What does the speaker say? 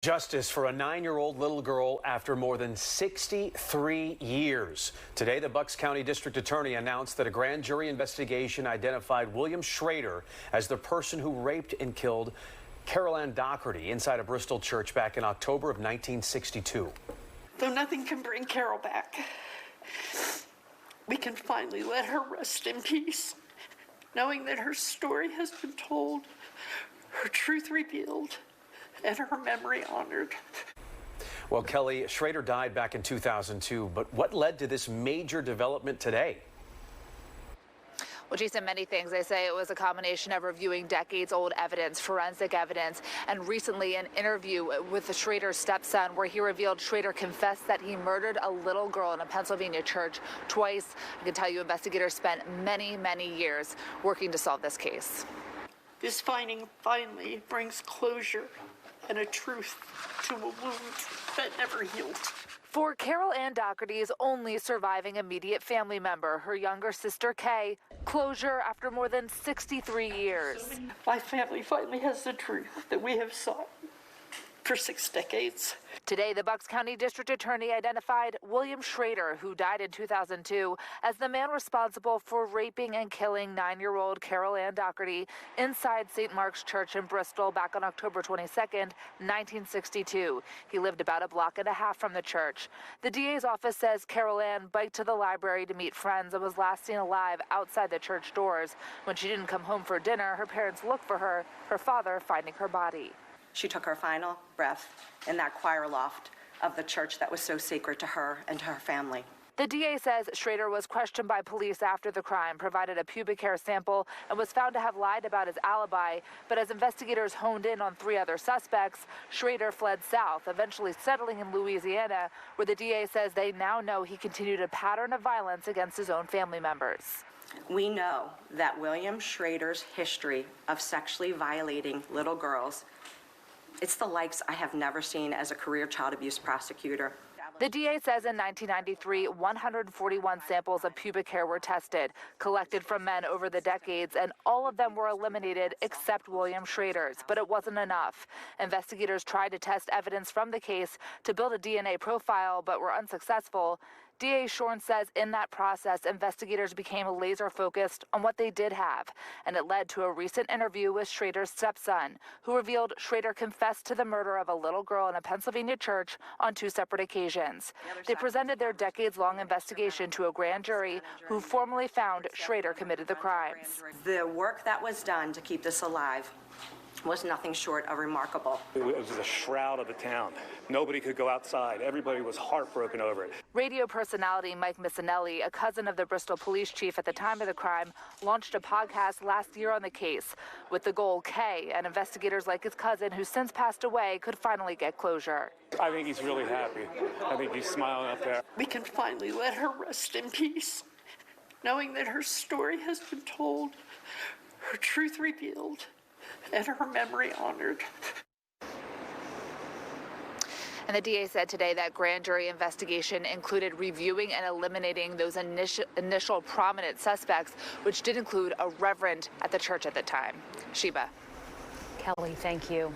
Justice for a 9-year-old little girl after more than 63 years. Today, the Bucks County District Attorney announced that a grand jury investigation identified William Schrader as the person who raped and killed Carol Ann Dougherty inside a Bristol church back in October of 1962. Though nothing can bring Carol back, we can finally let her rest in peace, knowing that her story has been told, her truth revealed, and her memory honored. Well, Kelly, Schrader died back in 2002, but what led to this major development today? Well, Jason, many things. They say it was a combination of reviewing decades-old evidence, forensic evidence, and recently an interview with the Schrader stepson where he revealed Schrader confessed that he murdered a little girl in a Pennsylvania church twice. I can tell you investigators spent many, many years working to solve this case. This finding finally brings closure and a truth to a wound that never healed. For Carol Ann Dougherty's only surviving immediate family member, her younger sister Kay, closure after more than 63 years. My family finally has the truth that we have sought for 6 decades. Today, the Bucks County District Attorney identified William Schrader, who died in 2002, as the man responsible for raping and killing 9-year-old Carol Ann Dougherty inside St. Mark's Church in Bristol back on October 22nd, 1962. He lived about a block and a half from the church. The DA's office says Carol Ann biked to the library to meet friends and was last seen alive outside the church doors. When she didn't come home for dinner, her parents looked for her father finding her body. She took her final breath in that choir loft of the church that was so sacred to her and to her family. The DA says Schrader was questioned by police after the crime, provided a pubic hair sample, and was found to have lied about his alibi. But as investigators honed in on 3 other suspects, Schrader fled south, eventually settling in Louisiana, where the DA says they now know he continued a pattern of violence against his own family members. We know that William Schrader's history of sexually violating little girls, it's the likes I have never seen as a career child abuse prosecutor. The DA says in 1993, 141 samples of pubic hair were tested, collected from men over the decades, and all of them were eliminated except William Schrader's. But it wasn't enough. Investigators tried to test evidence from the case to build a DNA profile, but were unsuccessful. DA Shorn says in that process, investigators became laser-focused on what they did have, and it led to a recent interview with Schrader's stepson, who revealed Schrader confessed to the murder of a little girl in a Pennsylvania church on 2 separate occasions. They presented their decades-long investigation to a grand jury who formally found Schrader committed the crimes. The work that was done to keep this alive was nothing short of remarkable. It was a shroud of the town. Nobody could go outside. Everybody was heartbroken over it. Radio personality Mike Missinelli, a cousin of the Bristol police chief at the time of the crime, launched a podcast last year on the case with the goal Kay and investigators like his cousin, who since passed away, could finally get closure. I think he's really happy. I think he's smiling up there. We can finally let her rest in peace, knowing that her story has been told, her truth revealed, and her memory honored. And the DA said today that grand jury investigation included reviewing and eliminating those initial prominent suspects, which did include a reverend at the church at the time. Sheba. Kelly, thank you.